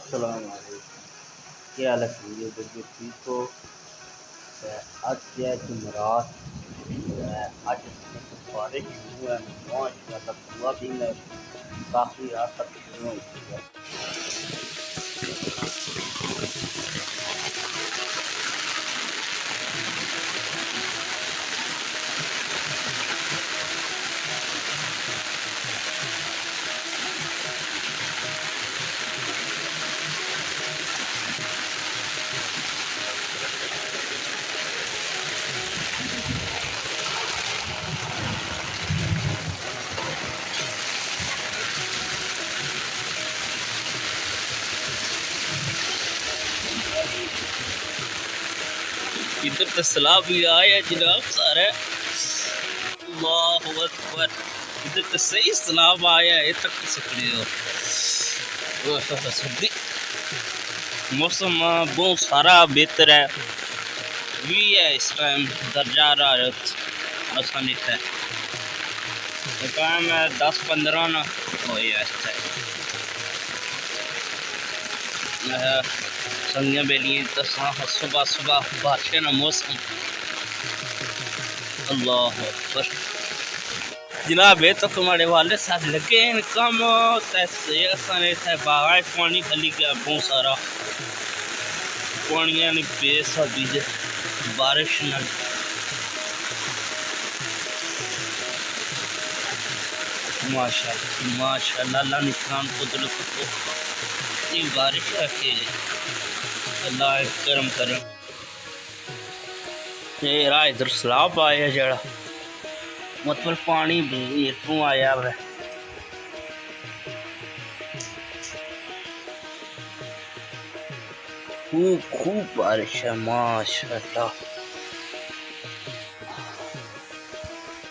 अस्सलाम वालेकुम। क्या हाल है? देखिए ठीक हो। आज क्या है जुमेरात, आज बारिश शुरू है माशाअल्लाह, पूरा दिन है, काफ़ी रात तक शुरू होती है। इधर तो सलाह भी आया जनाब सारे। अल्लाहु अकबर, इधर तो सही सलाह आया है तक सकते हो। मौसम बहुत सारा बेहतर है भी है इस टाइम। दर्जा हरारत आसानी है टाइम 10-15 ना हो संगिया बेलिए तो सुबह सुबह बारिश ना मौसम। अल्लाह अकबर जनाब, ये तो तुम्हारे वाले साथ लगे हैं कम बाहर पानी खली गया बहुत सारा पानी ने बेसब्री बारिश न माशाअल्लाह माशाअल्लाह। अल्लाह निशान कुदरत को बारिश रखे, अल्लाह करम करम। ये रहा इधर सलाब आया जड़ा मतलब पानी मेरपुर आया है। खूब खूब बारिश है माशाअल्लाह।